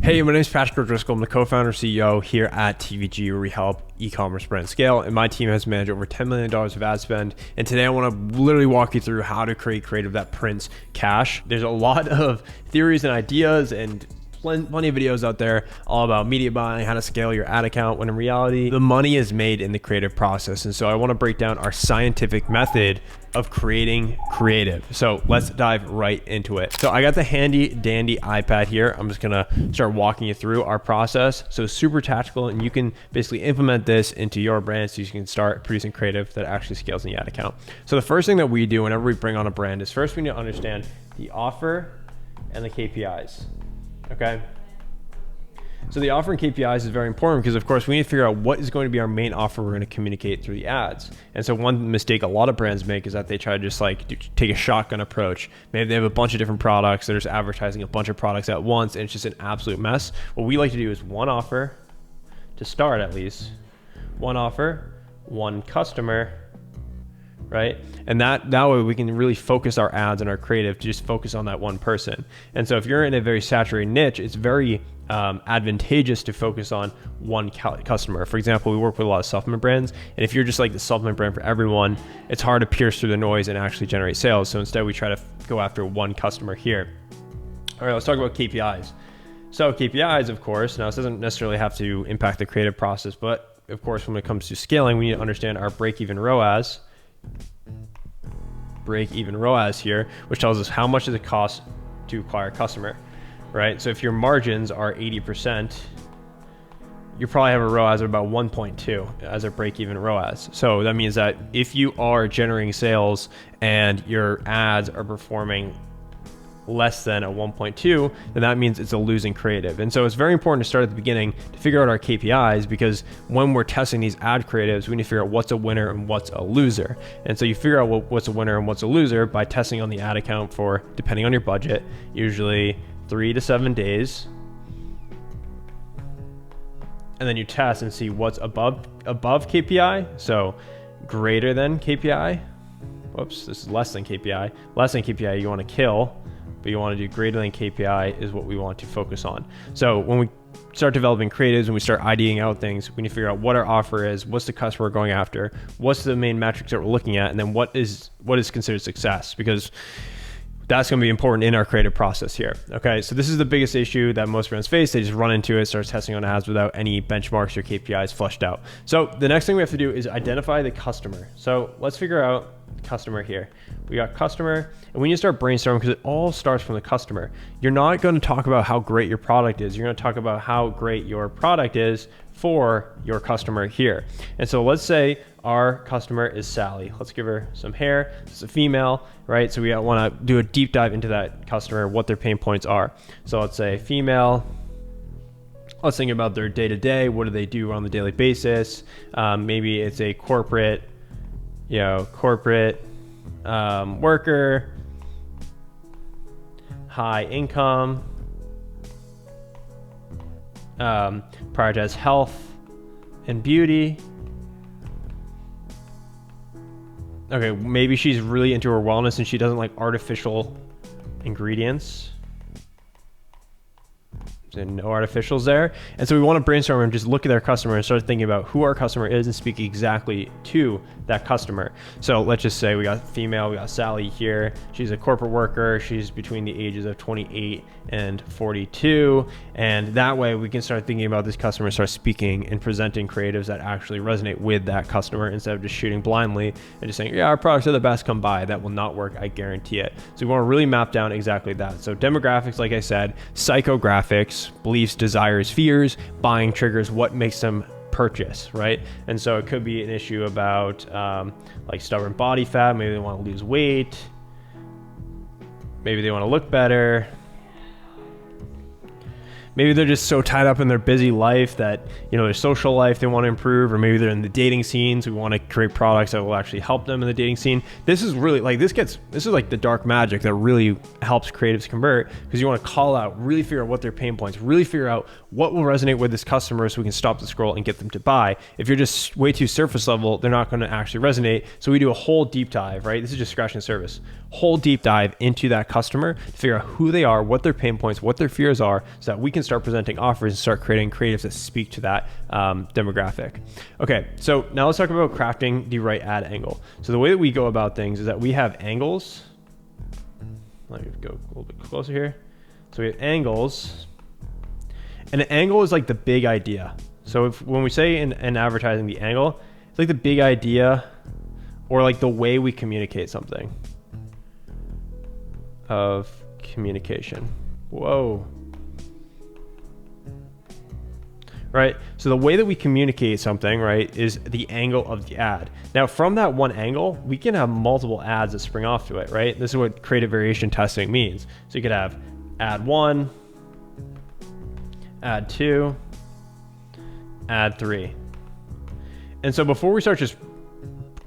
Hey, my name is Patrick O'Driscoll. I'm the co-founder CEO here at TVG, where we help e-commerce brands scale. And my team has managed over $10 million of ad spend. And today I want to literally walk you through how to create creative that prints cash. There's a lot of theories and ideas and plenty of videos out there all about media buying, how to scale your ad account, when in reality, the money is made in the creative process. And so I want to break down our scientific method of creating creative. So let's dive right into it. So I got the handy dandy iPad here. I'm just gonna start walking you through our process. So super tactical, and you can basically implement this into your brand so you can start producing creative that actually scales in the ad account. So the first thing that we do whenever we bring on a brand is first we need to understand the offer and the KPIs. Okay. So the offer and KPIs is very important because, of course, we need to figure out what is going to be our main offer we're going to communicate through the ads. And so one mistake a lot of brands make is that they try to just take a shotgun approach. Maybe they have a bunch of different products. They're just advertising a bunch of products at once, and it's just an absolute mess. What we like to do is one offer to start, at least. One offer, one customer, right? And that way we can really focus our ads and our creative to just focus on that one person. And so if you're in a very saturated niche, it's very advantageous to focus on one customer. For example, we work with a lot of supplement brands, and if you're just like the supplement brand for everyone, it's hard to pierce through the noise and actually generate sales. So instead we try to go after one customer here. All right, let's talk about KPIs. So KPIs, of course, now this doesn't necessarily have to impact the creative process, but of course, when it comes to scaling, we need to understand our break-even ROAS here, which tells us how much does it cost to acquire a customer, right? So if your margins are 80%, you probably have a ROAS of about 1.2 as a break-even ROAS. So that means that if you are generating sales and your ads are performing less than a 1.2, then that means it's a losing creative. And so it's very important to start at the beginning to figure out our KPIs, because when we're testing these ad creatives, we need to figure out what's a winner and what's a loser. And so you figure out what's a winner and what's a loser by testing on the ad account for, depending on your budget, usually 3 to 7 days. And then you test and see what's above KPI. So greater than KPI. Whoops, this is less than KPI. Less than KPI you want to kill, but you want to do greater than KPI is what we want to focus on. So when we start developing creatives and we start IDing out things, we need to figure out what our offer is, what's the customer we're going after, what's the main metrics that we're looking at, and then what is considered success, because that's going to be important in our creative process here. Okay, so this is the biggest issue that most brands face. They just run into it, start testing on ads without any benchmarks or KPIs flushed out. So the next thing we have to do is identify the customer. So let's figure out customer here. We got customer, and we need to start brainstorming because it all starts from the customer. You're not going to talk about how great your product is. You're going to talk about how great your product is for your customer here. And so let's say our customer is Sally. Let's give her some hair. It's a female, right? So we want to do a deep dive into that customer, what their pain points are. So let's say female. Let's think about their day-to-day. What do they do on the daily basis? Maybe it's a corporate worker, high income, prioritize health and beauty. Okay, maybe she's really into her wellness and she doesn't like artificial ingredients. And no artificials there. And so we want to brainstorm and just look at our customer and start thinking about who our customer is and speak exactly to that customer. So let's just say we got female, we got Sally here. She's a corporate worker. She's between the ages of 28 and 42. And that way we can start thinking about this customer, start speaking and presenting creatives that actually resonate with that customer instead of just shooting blindly and just saying, yeah, our products are the best, come buy. That will not work, I guarantee it. So we want to really map down exactly that. So demographics, like I said, psychographics, beliefs, desires, fears, buying triggers, what makes them purchase, right? And so it could be an issue about like stubborn body fat. Maybe they want to lose weight. Maybe they want to look better. Maybe they're just so tied up in their busy life that, their social life they want to improve, or maybe they're in the dating scene, so we want to create products that will actually help them in the dating scene. This is really this is like the dark magic that really helps creatives convert, because you want to call out, really figure out what their pain points, really figure out what will resonate with this customer so we can stop the scroll and get them to buy. If you're just way too surface level, they're not going to actually resonate. So we do a whole deep dive, right? This is just scratching the surface. whole deep dive into that customer to figure out who they are, what their pain points, what their fears are, so that we can start presenting offers and start creating creatives that speak to that demographic. Okay, so now let's talk about crafting the right ad angle. So the way that we go about things is that we have angles. Let me go a little bit closer here. So we have angles, and an angle is like the big idea. So when we say in advertising the angle, it's like the big idea or like the way we communicate something of communication. Whoa. Right? So the way that we communicate something, right, is the angle of the ad. Now from that one angle, we can have multiple ads that spring off to it, right? This is what creative variation testing means. So you could have ad 1, ad 2, ad 3. And so before we start just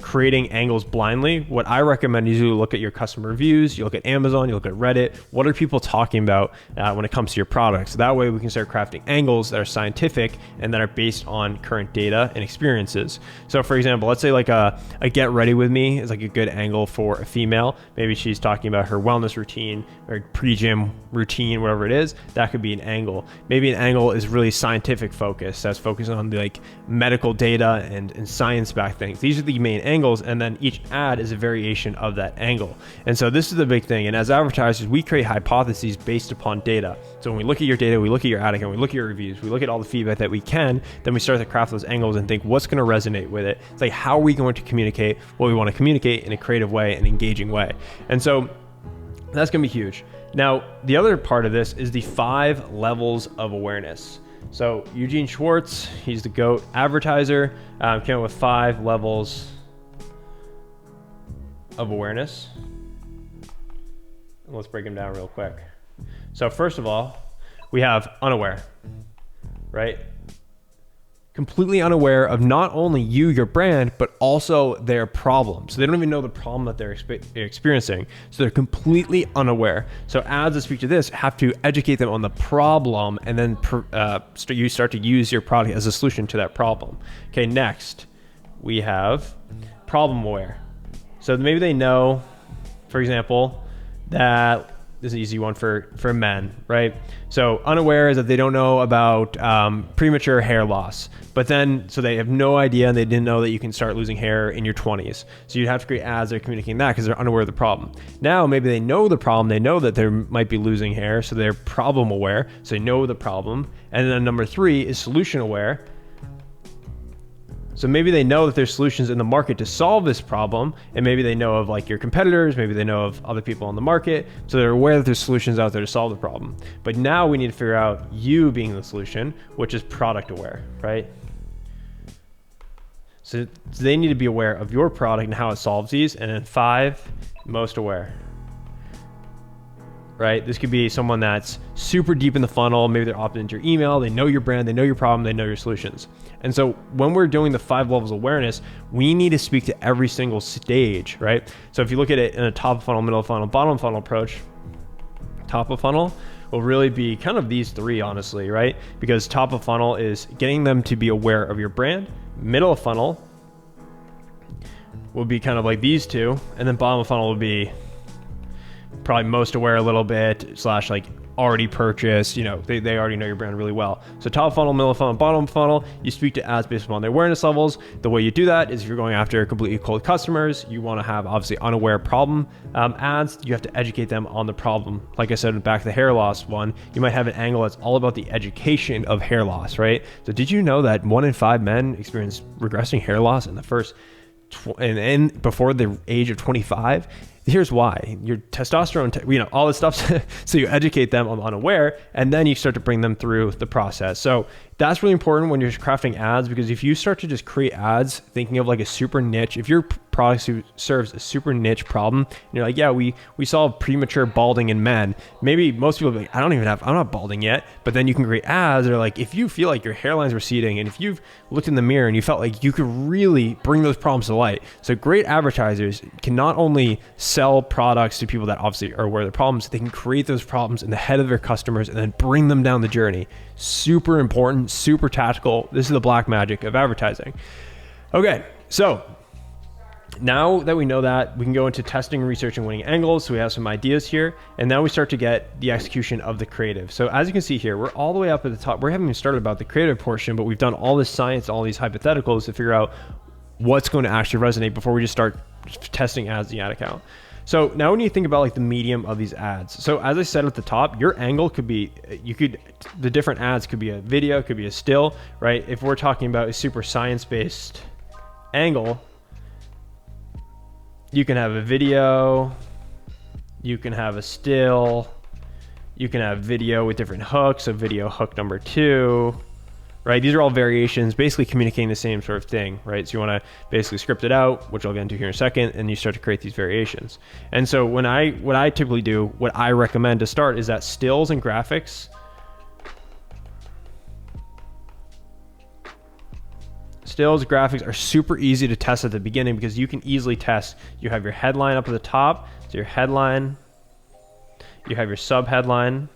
creating angles blindly, what I recommend is you look at your customer reviews, you look at Amazon, you look at Reddit. What are people talking about when it comes to your products? So that way we can start crafting angles that are scientific and that are based on current data and experiences. So for example, let's say like a get ready with me is like a good angle for a female. Maybe she's talking about her wellness routine or pre-gym routine, whatever it is. That could be an angle. Maybe an angle is really scientific focused. That's focused on the like medical data and science-backed things. These are the main angles, and then each ad is a variation of that angle. And so this is the big thing. And as advertisers, we create hypotheses based upon data. So when we look at your data, we look at your ad account, we look at your reviews, we look at all the feedback that we can, then we start to craft those angles and think what's going to resonate with it. It's like, how are we going to communicate what we want to communicate in a creative way, an engaging way? And so that's going to be huge. Now, the other part of this is the 5 levels of awareness. So Eugene Schwartz, he's the GOAT advertiser, came up with 5 levels of awareness. And let's break them down real quick. So first of all, we have unaware, right? Completely unaware of not only you, your brand, but also their problem. So they don't even know the problem that they're experiencing. So they're completely unaware. So ads that speak to this have to educate them on the problem, and then you start to use your product as a solution to that problem. Okay, next we have problem aware. So maybe they know, for example, that this is an easy one for men, right? So unaware is that they don't know about premature hair loss, but then, so they have no idea, and they didn't know that you can start losing hair in your 20s. So you'd have to create ads that are communicating that because they're unaware of the problem. Now, maybe they know the problem, they know that they might be losing hair, so they're problem aware, so they know the problem. And then number 3 is solution aware. So maybe they know that there's solutions in the market to solve this problem, and maybe they know of like your competitors, maybe they know of other people on the market, so they're aware that there's solutions out there to solve the problem. But now we need to figure out you being the solution, which is product aware, right? So they need to be aware of your product and how it solves these. And then 5, most aware. Right? This could be someone that's super deep in the funnel. Maybe they're opted into your email. They know your brand. They know your problem. They know your solutions. And so when we're doing the 5 levels of awareness, we need to speak to every single stage, right? So if you look at it in a top of funnel, middle of funnel, bottom of funnel approach, top of funnel will really be kind of these 3, honestly, right? Because top of funnel is getting them to be aware of your brand. Middle of funnel will be kind of like these 2. And then bottom of funnel will be probably most aware a little bit / like already purchased, you know, they already know your brand really well. So top funnel, middle funnel, bottom funnel, you speak to ads based upon their awareness levels. The way you do that is if you're going after completely cold customers, you want to have obviously unaware problem ads. You have to educate them on the problem. Like I said, back to the hair loss one, you might have an angle that's all about the education of hair loss, right? So did you know that 1 in 5 men experience regressing hair loss in the first and before the age of 25? Here's why. Your testosterone, you know, all this stuff. So you educate them on unaware, and then you start to bring them through the process. So that's really important when you're crafting ads, because if you start to just create ads thinking of like a super niche, if your product serves a super niche problem, and you're like, yeah, we solve premature balding in men. Maybe most people are like, I'm not balding yet. But then you can create ads that are like, if you feel like your hairline's receding, and if you've looked in the mirror and you felt like you could really bring those problems to light. So great advertisers can not only sell products to people that obviously are aware of the problems, they can create those problems in the head of their customers and then bring them down the journey. Super important, super tactical. This is the black magic of advertising. Okay, so Now that we know that, we can go into testing, research, and winning angles. So we have some ideas here, and now we start to get the execution of the creative. So as you can see here, we're all the way up at the top. We haven't even started about the creative portion, but we've done all this science, all these hypotheticals to figure out what's going to actually resonate before we just start testing ads in the ad account. So now when you think about like the medium of these ads, so as I said at the top, your angle could be, the different ads could be a video, could be a still, right? If we're talking about a super science-based angle, you can have a video, you can have a still, you can have video with different hooks, so video hook number 2, right? These are all variations, basically communicating the same sort of thing, right? So you want to basically script it out, which I'll get into here in a second, and you start to create these variations. And so what I typically do, what I recommend to start is that stills and graphics, stills, graphics are super easy to test at the beginning because you can easily test. You have your headline up at the top, so your headline, you have your sub headline,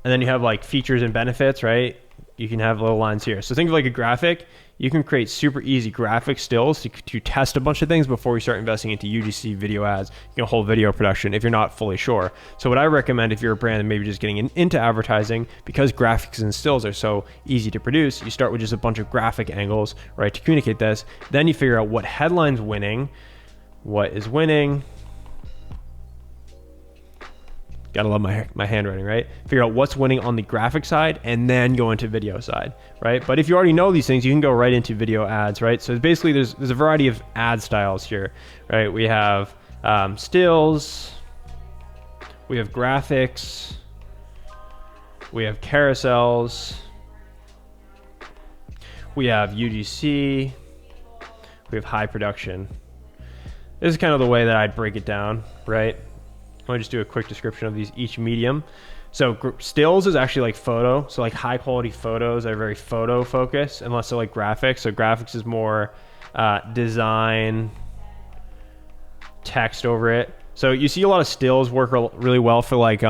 and then you have like features and benefits, right? You can have little lines here. So think of like a graphic. You can create super easy graphic stills to test a bunch of things before we start investing into UGC video ads, whole video production if you're not fully sure. So what I recommend if you're a brand and maybe just getting into advertising, because graphics and stills are so easy to produce, you start with just a bunch of graphic angles, right, to communicate this. Then you figure out what headline's winning, what is winning. Gotta love my handwriting, right? Figure out what's winning on the graphic side and then go into video side, right? But if you already know these things, you can go right into video ads, right? So basically there's a variety of ad styles here, right? We have stills, we have graphics, we have carousels, we have UGC, we have high production. This is kind of the way that I'd break it down, right? I'm gonna just do a quick description of these each medium. So stills is actually like photo. So like high quality photos are very photo focused, unless they're like graphics. So graphics is more design, text over it. So you see a lot of stills work really well for like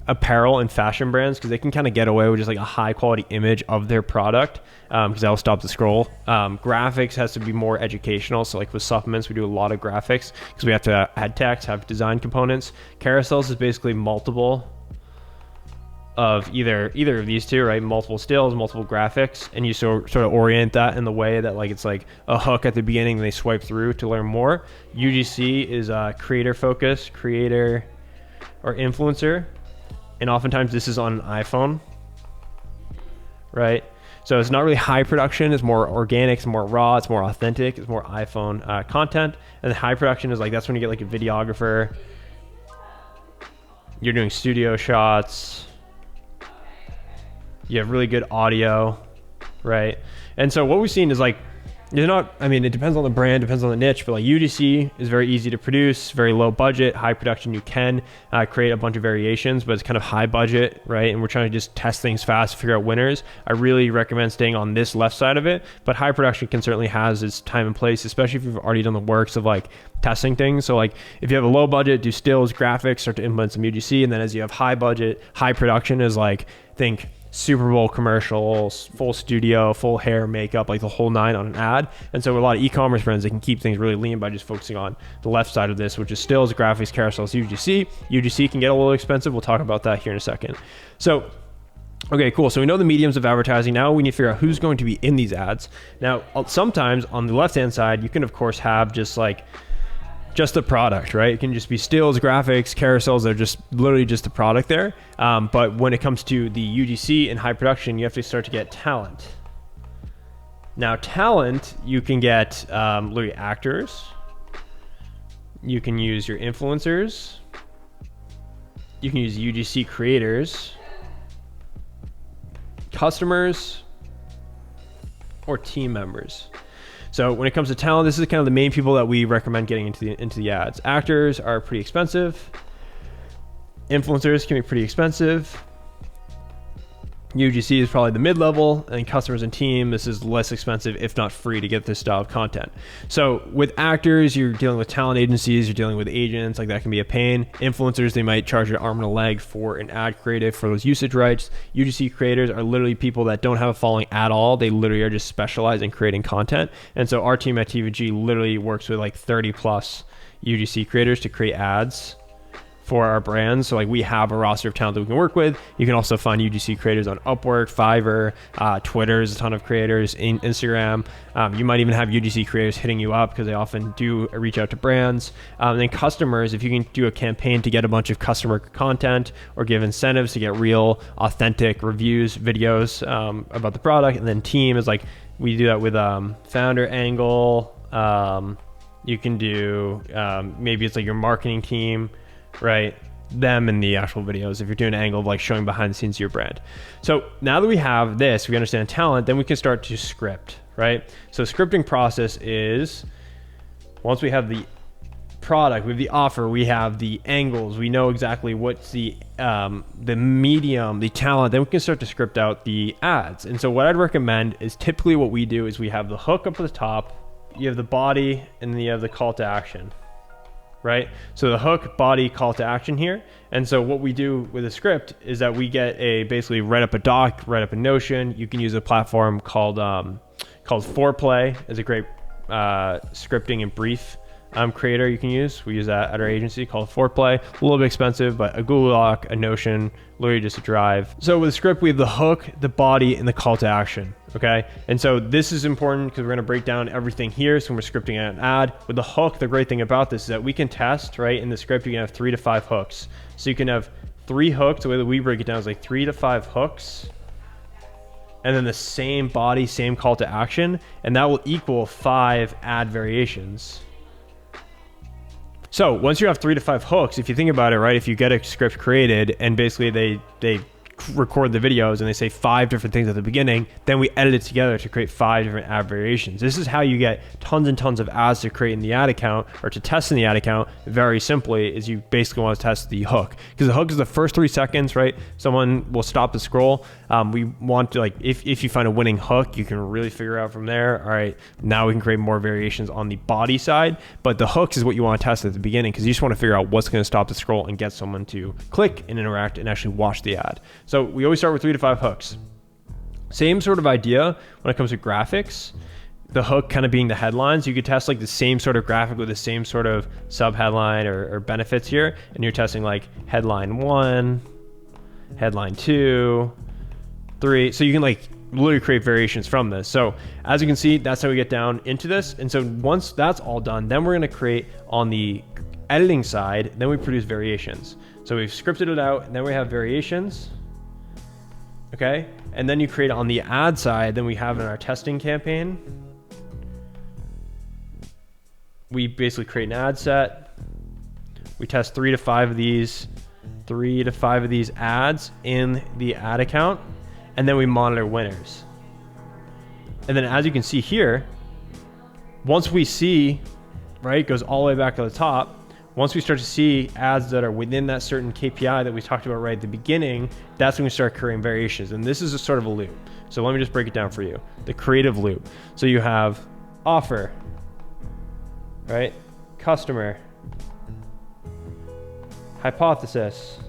apparel and fashion brands because they can kind of get away with just like a high quality image of their product because that'll stop the scroll. Graphics has to be more educational. So like with supplements, we do a lot of graphics because we have to add text, have design components. Carousels is basically multiple of either of these two, right? Multiple stills, multiple graphics, and you sort of orient that in the way that like it's like a hook at the beginning and they swipe through to learn more. UGC is creator focus, creator or influencer. And oftentimes this is on an iPhone, right? So it's not really high production, it's more organic, it's more raw, it's more authentic, it's more iPhone content. And the high production is like, that's when you get like a videographer, you're doing studio shots, you have really good audio, right? And so what we've seen is like, there's not, I mean, it depends on the brand, depends on the niche, but like UGC is very easy to produce, very low budget, high production. You can create a bunch of variations, but it's kind of high budget, right? And we're trying to just test things fast, figure out winners. I really recommend staying on this left side of it, but high production can certainly has its time and place, especially if you've already done the works of like testing things. So like if you have a low budget, do stills, graphics, start to implement some UGC. And then as you have high budget, high production is like, think Super Bowl commercials, full studio, full hair, makeup, like the whole nine on an ad. And so with a lot of e-commerce brands, they can keep things really lean by just focusing on the left side of this, which is stills, graphics, carousels, UGC. UGC can get a little expensive. We'll talk about that here in a second. So, okay, cool. So we know the mediums of advertising. Now we need to figure out who's going to be in these ads. Now, sometimes on the left-hand side, you can of course have just the product, right? It can just be stills, graphics, carousels. They're just literally just the product there. But when it comes to the UGC and high production, you have to start to get talent. Now talent, you can get literally actors. You can use your influencers. You can use UGC creators, customers, or team members. So when it comes to talent, this is kind of the main people that we recommend getting into the ads. Actors are pretty expensive. Influencers can be pretty expensive. UGC is probably the mid-level, and customers and team, this is less expensive, if not free, to get this style of content. So with actors, you're dealing with talent agencies, you're dealing with agents, like that can be a pain. Influencers, they might charge an arm and a leg for an ad creative for those usage rights. UGC creators are literally people that don't have a following at all. They literally are just specialized in creating content. And so our team at TVG literally works with like 30 plus UGC creators to create ads for our brands. So like we have a roster of talent that we can work with. You can also find UGC creators on Upwork, Fiverr, Twitter's a ton of creators, Instagram. You might even have UGC creators hitting you up because they often do reach out to brands. And then customers, if you can do a campaign to get a bunch of customer content or give incentives to get real, authentic reviews, videos about the product. And then team is like, we do that with founder angle. You can do, maybe it's like your marketing team, right? Them in the actual videos, if you're doing an angle of like showing behind the scenes of your brand. So now that we have this, we understand talent, then we can start to script, right? So scripting process is, once we have the product, we have the offer, we have the angles, we know exactly what's the medium, the talent, then we can start to script out the ads. And so what I'd recommend is typically what we do is we have the hook up at the top, you have the body, and then you have the call to action. Right? So the hook, body, call to action here. And so what we do with a script is that we get basically write up a doc, write up a Notion. You can use a platform called Foreplay as a great scripting and brief creator you can use. We use that at our agency called Foreplay. A little bit expensive, but a Google Doc, a Notion, literally just a drive. So with the script, we have the hook, the body, and the call to action. Okay. And so this is important because we're going to break down everything here. So when we're scripting an ad with the hook, the great thing about this is that we can test, right? In the script, you can have 3 to 5 hooks. So you can have 3 hooks. The way that we break it down is like 3 to 5 hooks, and then the same body, same call to action. And that will equal 5 ad variations. So once you have 3 to 5 hooks, if you think about it, right, if you get a script created and basically they record the videos and they say 5 different things at the beginning, then we edit it together to create 5 different ad variations. This is how you get tons and tons of ads to create in the ad account or to test in the ad account. Very simply is you basically want to test the hook, because the hook is the first 3 seconds, right? Someone will stop the scroll. We want to, like, if you find a winning hook, you can really figure out from there, all right, now we can create more variations on the body side. But the hooks is what you want to test at the beginning, because you just want to figure out what's going to stop the scroll and get someone to click and interact and actually watch the ad. So we always start with 3 to 5 hooks. Same sort of idea when it comes to graphics. The hook kind of being the headlines. You could test like the same sort of graphic with the same sort of sub headline or benefits here. And you're testing like headline 1, headline 2, 3. So you can like literally create variations from this. So as you can see, that's how we get down into this. And so once that's all done, then we're going to create on the editing side, then we produce variations. So we've scripted it out, and then we have variations. Okay, and then you create on the ad side, then we have in our testing campaign, we basically create an ad set. We test 3 to 5 of these ads in the ad account, and then we monitor winners. And then as you can see here, once we see, right, it goes all the way back to the top. Once we start to see ads that are within that certain KPI that we talked about right at the beginning, that's when we start creating variations. And this is a sort of a loop. So let me just break it down for you. The creative loop. So you have offer, right? Customer, hypothesis,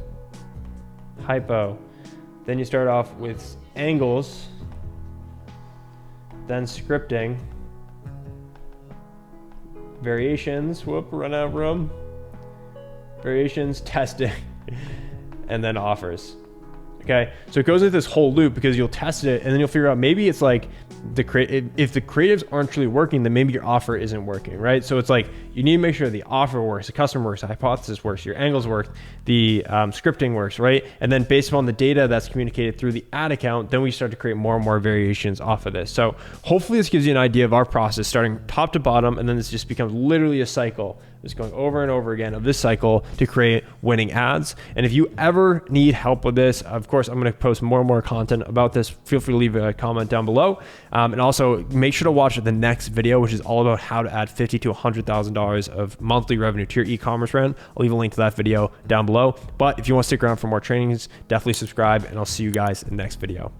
hypo. Then you start off with angles, then scripting, variations, run out of room. Variations, testing, and then offers. Okay, so it goes into this whole loop because you'll test it and then you'll figure out maybe it's like if the creatives aren't truly working, then maybe your offer isn't working, right? So it's like you need to make sure the offer works, the customer works, the hypothesis works, your angles work, the scripting works, right? And then based upon the data that's communicated through the ad account, then we start to create more and more variations off of this. So hopefully this gives you an idea of our process starting top to bottom, and then this just becomes literally a cycle. just going over and over again of this cycle to create winning ads. And if you ever need help with this, of course, I'm going to post more and more content about this. Feel free to leave a comment down below. And also make sure to watch the next video, which is all about how to add $50,000 to $100,000 of monthly revenue to your e-commerce brand. I'll leave a link to that video down below. But if you want to stick around for more trainings, definitely subscribe, and I'll see you guys in the next video.